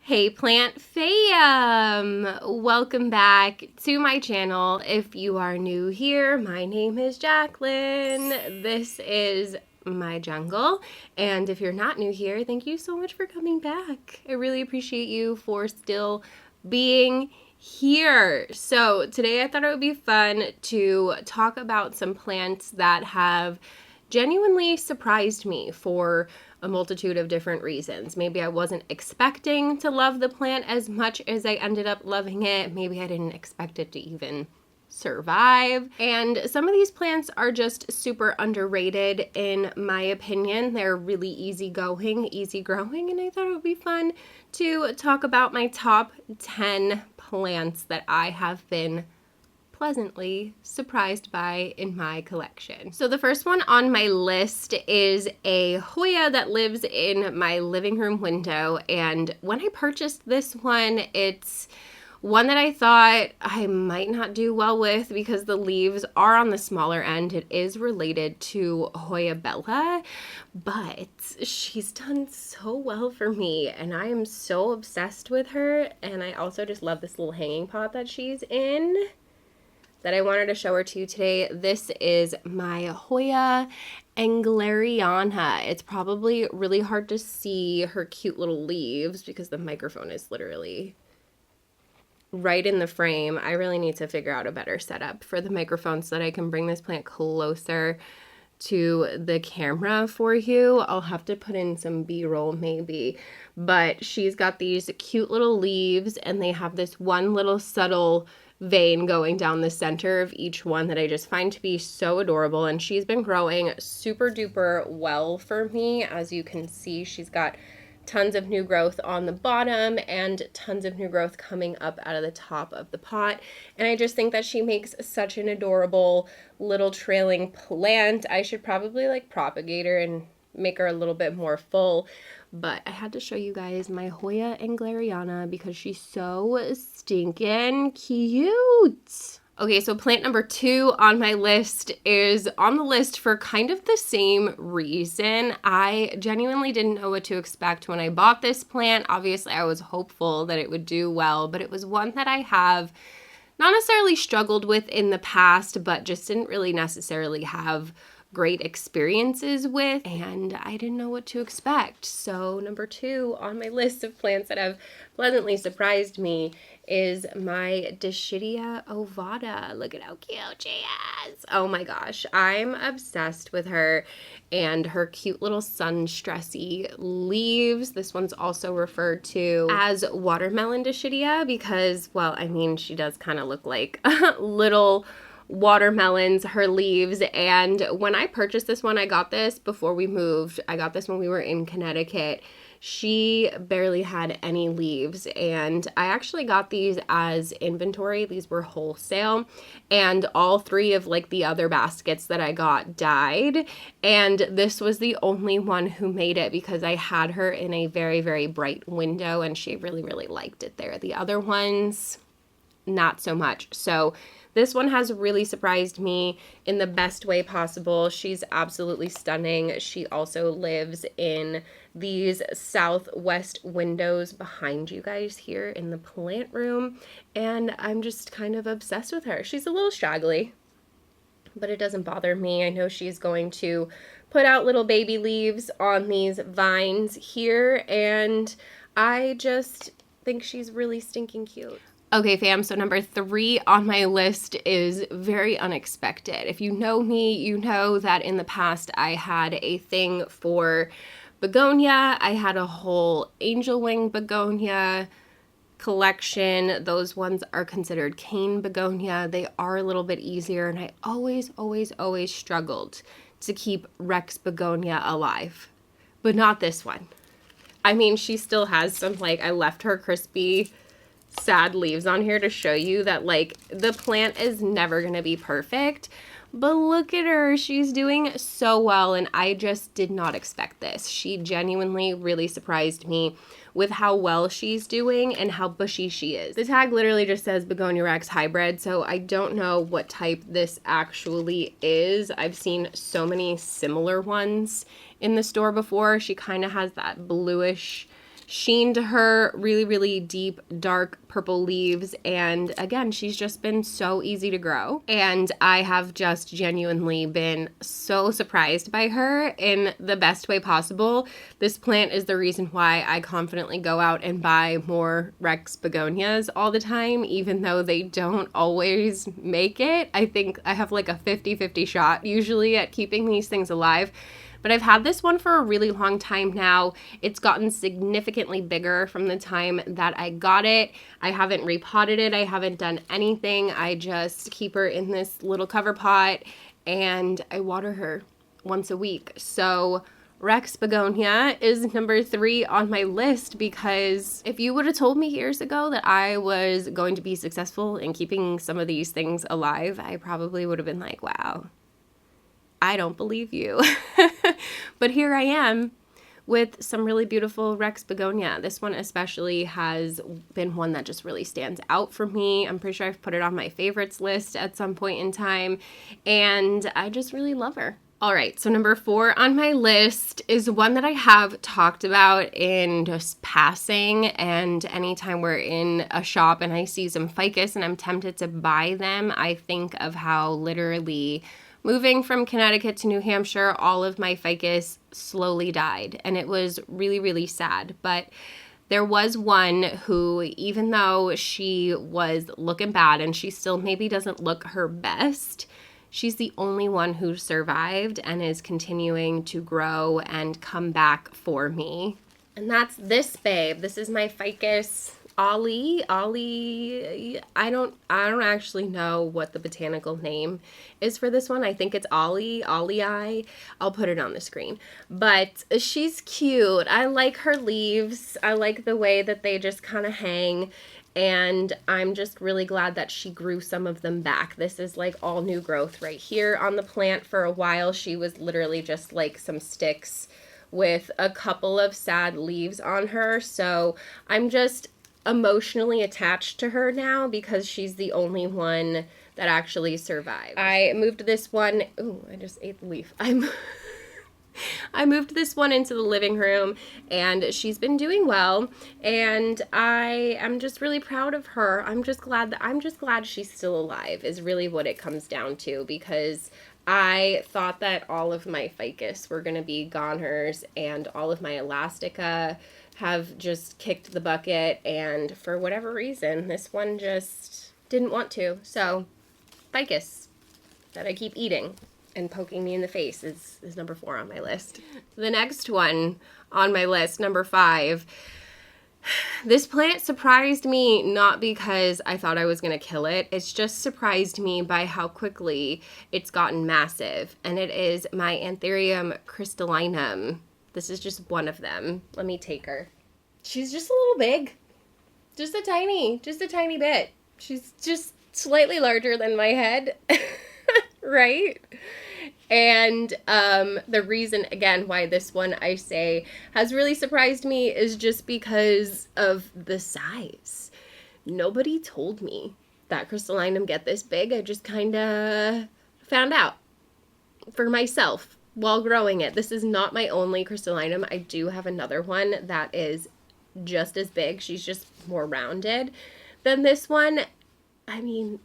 Hey plant fam! Welcome back to my channel. If you are new here, my name is Jaclynn. This is my jungle. And if you're not new here, thank you so much for coming back. I really appreciate you for still being here. So today I thought it would be fun to talk about some plants that have genuinely surprised me for a multitude of different reasons. Maybe I wasn't expecting to love the plant as much as I ended up loving it. Maybe I didn't expect it to even survive. And some of these plants are just super underrated in my opinion. They're really easygoing, easy growing, and I thought it would be fun to talk about my top 10 plants that I have been pleasantly surprised by in my collection. So the first one on my list is a Hoya that lives in my living room window, and when I purchased this one, it's one that I thought I might not do well with because the leaves are on the smaller end. It is related to Hoya Viola, but she's done so well for me and I am so obsessed with her, and I also just love this little hanging pot that she's in that I wanted to show her to you today. This is my Hoya Glarana. It's probably really hard to see her cute little leaves because the microphone is literally right in the frame. I really need to figure out a better setup for the microphone so that I can bring this plant closer to the camera for you. I'll have to put in some B-roll maybe, but she's got these cute little leaves and they have this one little subtle vein going down the center of each one that I just find to be so adorable, and she's been growing super duper well for me. As you can see, she's got tons of new growth on the bottom and tons of new growth coming up out of the top of the pot, and I just think that she makes such an adorable little trailing plant. I should probably like propagate her and make her a little bit more full, but I had to show you guys my Hoya Glarana because she's so stinking cute. Okay, so plant number 2 on my list is on the list for kind of the same reason. I genuinely didn't know what to expect when I bought this plant. Obviously, I was hopeful that it would do well, but it was one that I have not necessarily struggled with in the past, but just didn't really necessarily have great experiences with, and I didn't know what to expect. So number 2 on my list of plants that have pleasantly surprised me is my Dashidia Ovada. Look at how cute she is. Oh my gosh, I'm obsessed with her and her cute little sun stressy leaves. This one's also referred to as watermelon Dashidia because, well, I mean, she does kind of look like little watermelons, her leaves. And when I purchased this one, I got this before we moved. I got this when we were in Connecticut. She barely had any leaves, and I actually got these as inventory. These were wholesale, and all 3 of like the other baskets that I got died, and this was the only one who made it because I had her in a very, very bright window and she really, really liked it there. The other ones, not so much. So this one has really surprised me in the best way possible. She's absolutely stunning. She also lives in these southwest windows behind you guys here in the plant room, and I'm just kind of obsessed with her. She's a little straggly, but it doesn't bother me. I know she's going to put out little baby leaves on these vines here, and I just think she's really stinking cute. Okay, fam, so number 3 on my list is very unexpected. If you know me, you know that in the past I had a thing for begonia. I had a whole angel wing begonia collection. Those ones are considered cane begonia. They are a little bit easier, and I always struggled to keep Rex begonia alive, but not this one. I mean, she still has some, like, I left her crispy sad leaves on here to show you that like the plant is never gonna be perfect, but look at her, she's doing so well, and I just did not expect this. She genuinely really surprised me with how well she's doing and how bushy she is. The tag literally just says Begonia Rex hybrid, so I don't know what type this actually is. I've seen so many similar ones in the store before. She kind of has that bluish sheen to her, really, really deep, dark purple leaves. And again, she's just been so easy to grow. And I have just genuinely been so surprised by her in the best way possible. This plant is the reason why I confidently go out and buy more Rex begonias all the time, even though they don't always make it. I think I have like a 50-50 shot usually at keeping these things alive. But I've had this one for a really long time now. It's gotten significantly bigger from the time that I got it. I haven't repotted it. I haven't done anything. I just keep her in this little cover pot and I water her once a week. So Rex begonia is number 3 on my list, because if you would have told me years ago that I was going to be successful in keeping some of these things alive, I probably would have been like, wow, I don't believe you. But here I am with some really beautiful Rex begonia. This one especially has been one that just really stands out for me. I'm pretty sure I've put it on my favorites list at some point in time, and I just really love her. All right, so number 4 on my list is one that I have talked about in just passing, and anytime we're in a shop and I see some ficus and I'm tempted to buy them, I think of how literally moving from Connecticut to New Hampshire, all of my ficus slowly died, and it was really, really sad. But there was one who, even though she was looking bad and she still maybe doesn't look her best, she's the only one who survived and is continuing to grow and come back for me. And that's this babe. This is my Ficus Ali. I don't actually know what the botanical name is for this one. I think it's Ollie. I'll put it on the screen. But she's cute. I like her leaves. I like the way that they just kind of hang. And I'm just really glad that she grew some of them back. This is like all new growth right here on the plant. For a while, she was literally just like some sticks with a couple of sad leaves on her. So I'm just emotionally attached to her now because she's the only one that actually survived. I moved this one, ooh, I just ate the leaf. I moved this one into the living room and she's been doing well, and I am just really proud of her. I'm just glad she's still alive is really what it comes down to, because I thought that all of my ficus were going to be goners and all of my elastica have just kicked the bucket, and for whatever reason this one just didn't want to. So ficus that I keep eating and poking me in the face is number 4 on my list. The next one on my list, number 5, this plant surprised me, not because I thought I was going to kill it. It's just surprised me by how quickly it's gotten massive. And it is my Antherum Crystallinum. This is just one of them. Let me take her. She's just a little big. Just a tiny bit. She's just slightly larger than my head. Right? And the reason, again, why this one, I say, has really surprised me is just because of the size. Nobody told me that Crystallinum get this big. I just kind of found out for myself while growing it. This is not my only Crystallinum. I do have another one that is just as big. She's just more rounded than this one. I mean,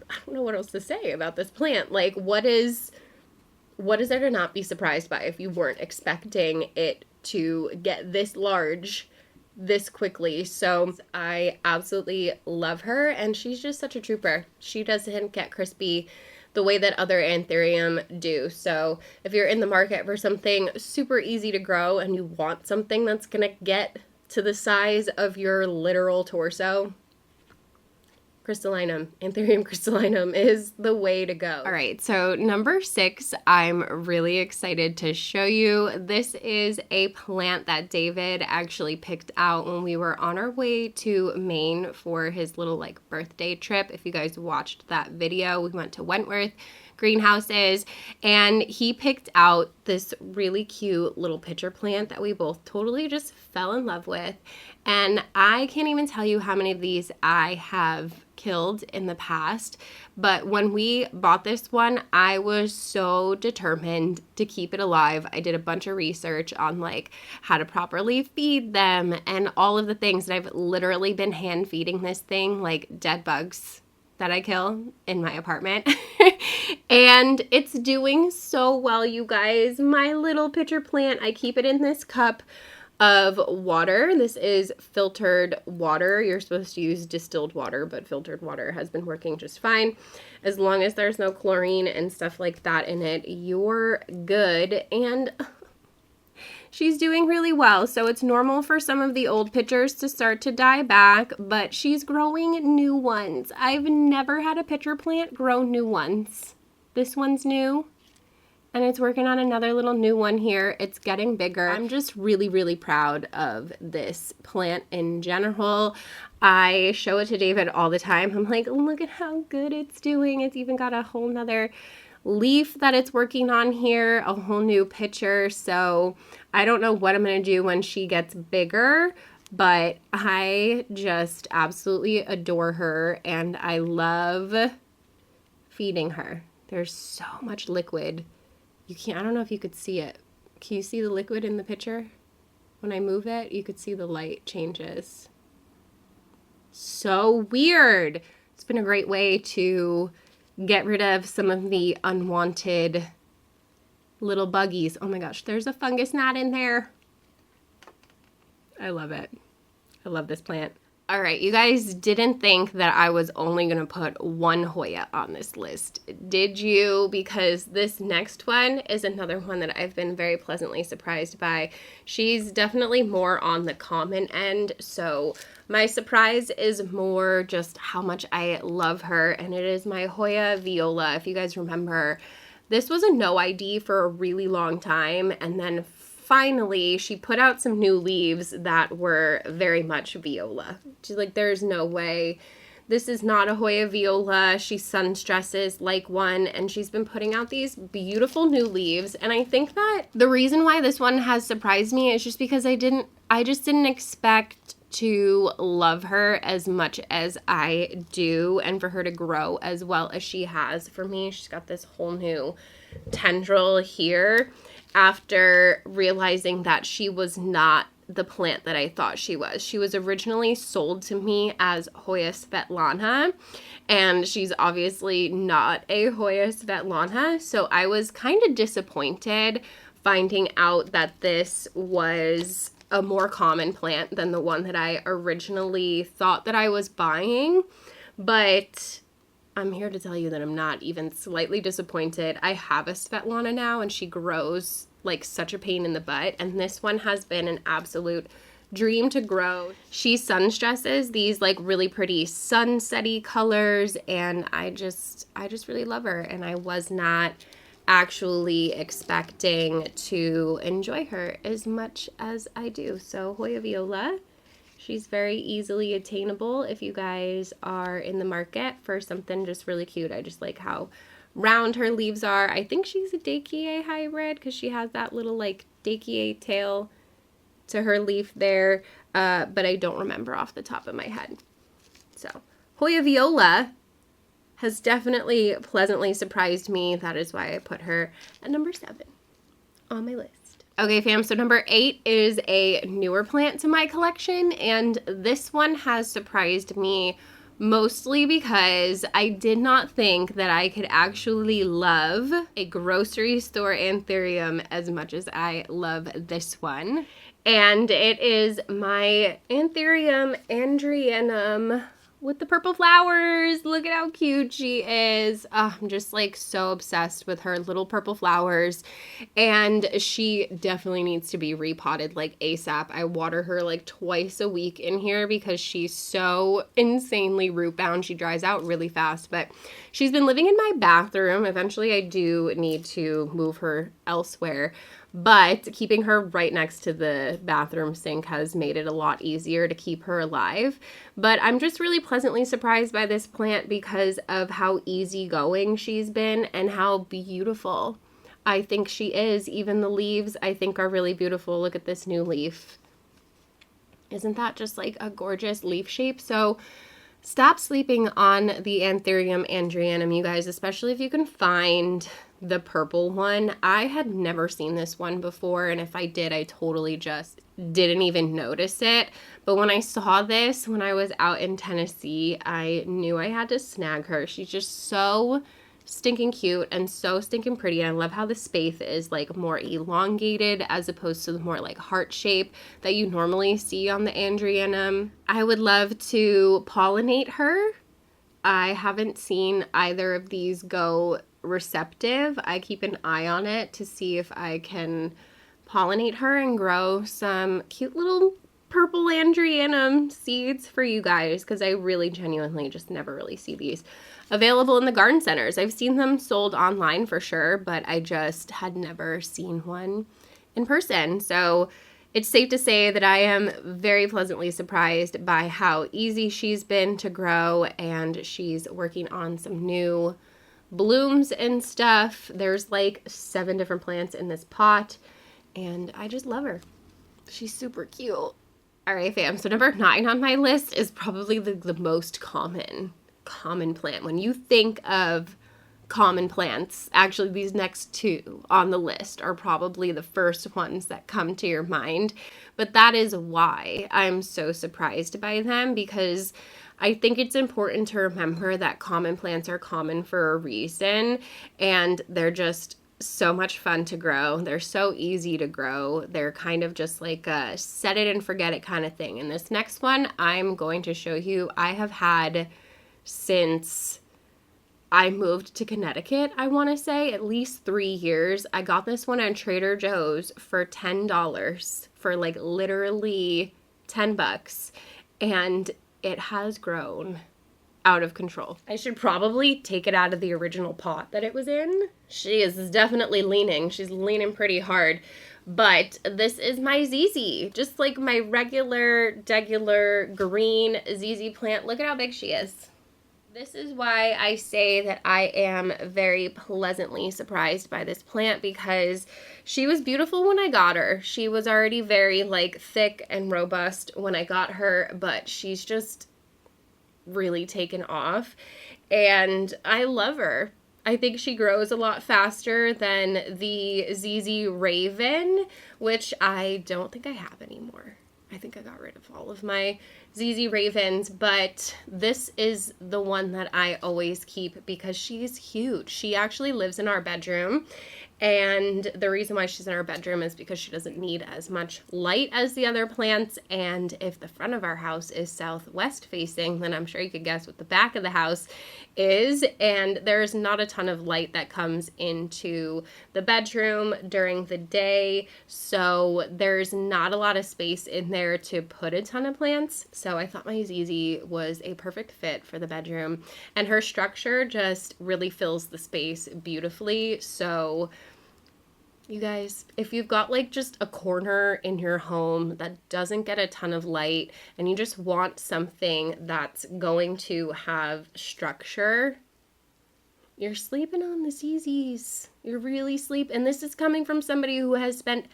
I don't know what else to say about this plant. Like, what is there to not be surprised by if you weren't expecting it to get this large this quickly? So I absolutely love her, and she's just such a trooper. She doesn't get crispy the way that other Anthurium do. So if you're in the market for something super easy to grow and you want something that's gonna get to the size of your literal torso, Crystallinum, Antherum Crystallinum is the way to go. All right, so number 6, I'm really excited to show you. This is a plant that David actually picked out when we were on our way to Maine for his little like birthday trip. If you guys watched that video, we went to Wentworth greenhouses, and he picked out this really cute little pitcher plant that we both totally just fell in love with. And I can't even tell you how many of these I have killed in the past. But when we bought this one, I was so determined to keep it alive. I did a bunch of research on like how to properly feed them and all of the things. And I've literally been hand feeding this thing like dead bugs that I kill in my apartment. And it's doing so well, you guys. My little pitcher plant, I keep it in this cup of water. This is filtered water. You're supposed to use distilled water, but filtered water has been working just fine. As long as there's no chlorine and stuff like that in it, you're good. And she's doing really well. So it's normal for some of the old pitchers to start to die back, but she's growing new ones. I've never had a pitcher plant grow new ones. This one's new, and it's working on another little new one here. It's getting bigger. I'm just really, really proud of this plant in general. I show it to David all the time. I'm like, look at how good it's doing. It's even got a whole nother leaf that it's working on here, a whole new pitcher. So I don't know what I'm going to do when she gets bigger, but I just absolutely adore her, and I love feeding her. There's so much liquid. I don't know if you could see it. Can you see the liquid in the pitcher? When I move it, you could see the light changes. So weird. It's been a great way to get rid of some of the unwanted little buggies. Oh my gosh, there's a fungus gnat in there. I love it. I love this plant. All right, you guys didn't think that I was only going to put one Hoya on this list, did you? Because this next one is another one that I've been very pleasantly surprised by. She's definitely more on the common end, so my surprise is more just how much I love her, and it is my Hoya Viola. If you guys remember, this was a no ID for a really long time, and then finally, she put out some new leaves that were very much Viola. She's like, there's no way. This is not a Hoya Viola. She sun stresses like one, and she's been putting out these beautiful new leaves. And I think that the reason why this one has surprised me is just because I just didn't expect to love her as much as I do, and for her to grow as well as she has for me. She's got this whole new tendril here, after realizing that she was not the plant that I thought she was. She was originally sold to me as Hoya Svetlana, and she's obviously not a Hoya Svetlana, so I was kind of disappointed finding out that this was a more common plant than the one that I originally thought that I was buying, but I'm here to tell you that I'm not even slightly disappointed. I have a Svetlana now, and she grows like such a pain in the butt, and this one has been an absolute dream to grow. She sun stresses these like really pretty sunsetty colors, and I just really love her, and I was not actually expecting to enjoy her as much as I do. So Hoya Viola, she's very easily attainable if you guys are in the market for something just really cute. I just like how round her leaves are. I think she's a Dakier hybrid because she has that little like Dakier tail to her leaf there, but I don't remember off the top of my head. So Hoya Viola has definitely pleasantly surprised me. That is why I put her at number 7 on my list. Okay, fam, so number 8 is a newer plant to my collection, and this one has surprised me mostly because I did not think that I could actually love a grocery store anthurium as much as I love this one. And it is my Antherum Andreenum with the purple flowers. Look at how cute she is. I'm just like so obsessed with her little purple flowers, and she definitely needs to be repotted like ASAP. I water her like twice a week in here because she's so insanely root bound. She dries out really fast, but she's been living in my bathroom. Eventually I do need to move her elsewhere, but keeping her right next to the bathroom sink has made it a lot easier to keep her alive. But I'm just really pleasantly surprised by this plant because of how easygoing she's been and how beautiful I think she is. Even the leaves I think are really beautiful. Look at this new leaf. Isn't that just like a gorgeous leaf shape? So stop sleeping on the Antherum Andreenum, you guys, especially if you can find the purple one. I had never seen this one before, and if I did, I totally just didn't even notice it. But when I saw this when I was out in Tennessee, I knew I had to snag her. She's just so stinking cute and so stinking pretty. And I love how the spathe is like more elongated as opposed to the more like heart shape that you normally see on the Andreenum. I would love to pollinate her. I haven't seen either of these go receptive. I keep an eye on it to see if I can pollinate her and grow some cute little purple Andreenum seeds for you guys, because I really genuinely just never really see these available in the garden centers. I've seen them sold online for sure, but I just had never seen one in person. So it's safe to say that I am very pleasantly surprised by how easy she's been to grow, and she's working on some new blooms and stuff. There's like 7 different plants in this pot, and I just love her. She's super cute. All right, fam, so number 9 on my list is probably the most common plant. When you think of common plants, actually these next 2 on the list are probably the first ones that come to your mind. But that is why I'm so surprised by them, because I think it's important to remember that common plants are common for a reason, and they're just so much fun to grow. They're so easy to grow. They're kind of just like a set it and forget it kind of thing. And this next one I'm going to show you, I have had since I moved to Connecticut, I want to say at least 3 years. I got this one at Trader Joe's for $10, for like literally $10, and it has grown out of control. I should probably take it out of the original pot that it was in. She is definitely leaning. She's leaning pretty hard. But this is my ZZ, just like my regular green ZZ plant. Look at how big she is. This is why I say that I am very pleasantly surprised by this plant, because she was beautiful when I got her. She was already very like thick and robust when I got her, but she's just really taken off, and I love her. I think she grows a lot faster than the ZZ Raven, which I don't think I have anymore. I think I got rid of all of my ZZ Ravens, but this is the one that I always keep because she's huge. She actually lives in our bedroom, and the reason why she's in our bedroom is because she doesn't need as much light as the other plants, and if the front of our house is southwest facing, then I'm sure you could guess what the back of the house is, and there's not a ton of light that comes into the bedroom during the day, so there's not a lot of space in there to put a ton of plants. So I thought my ZZ was a perfect fit for the bedroom, and her structure just really fills the space beautifully. So you guys, if you've got like just a corner in your home that doesn't get a ton of light and you just want something that's going to have structure, you're sleeping on the ZZs. You're really sleeping. And this is coming from somebody who has spent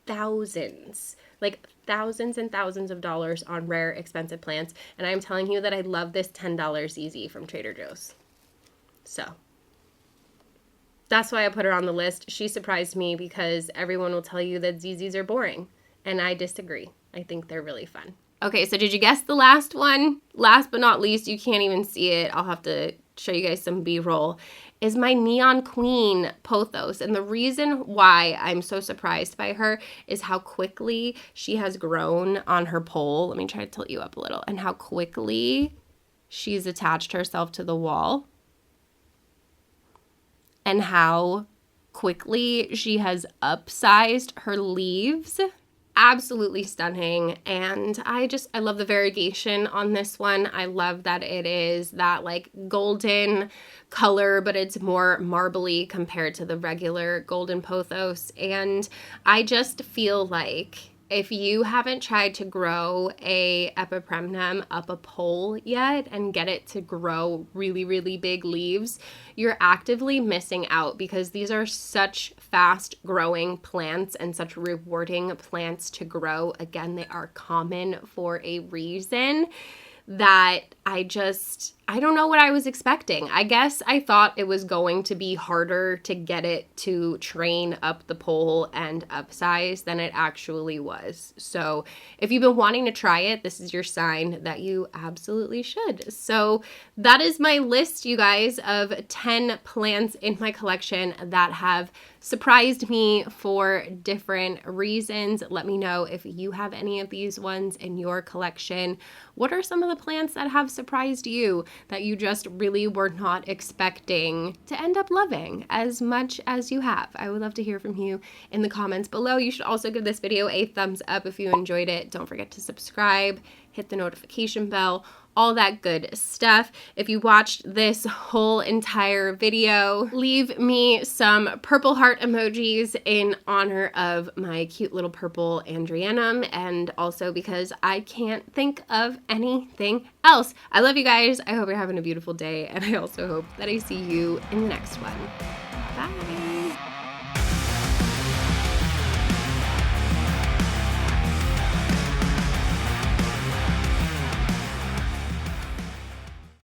thousands and thousands of dollars on rare, expensive plants. And I'm telling you that I love this $10 ZZ from Trader Joe's. So that's why I put her on the list. She surprised me because everyone will tell you that ZZs are boring, and I disagree. I think they're really fun. Okay, so did you guess the last one? Last but not least, you can't even see it. I'll have to show you guys some B-roll, is my Neon Queen Pothos. And the reason why I'm so surprised by her is how quickly she has grown on her pole. Let me try to tilt you up a little. And how quickly she's attached herself to the wall. And how quickly she has upsized her leaves. Absolutely stunning. And I love the variegation on this one. I love that it is that like golden color, but it's more marbly compared to the regular golden pothos. And I just feel like If you haven't tried to grow a epipremnum up a pole yet and get it to grow really, really big leaves, you're actively missing out, because these are such fast growing plants and such rewarding plants to grow. Again, they are common for a reason that I don't know what I was expecting. I guess I thought it was going to be harder to get it to train up the pole and upsize than it actually was. So if you've been wanting to try it, this is your sign that you absolutely should. So that is my list, you guys, of 10 plants in my collection that have surprised me for different reasons. Let me know if you have any of these ones in your collection. What are some of the plants that have surprised you that you just really were not expecting to end up loving as much as you have? I would love to hear from you in the comments below. You should also give this video a thumbs up if you enjoyed it. Don't forget to subscribe, hit the notification bell, all that good stuff. If you watched this whole entire video, leave me some purple heart emojis in honor of my cute little purple Andreenum, and also because I can't think of anything else. I love you guys. I hope you're having a beautiful day, and I also hope that I see you in the next one. Bye.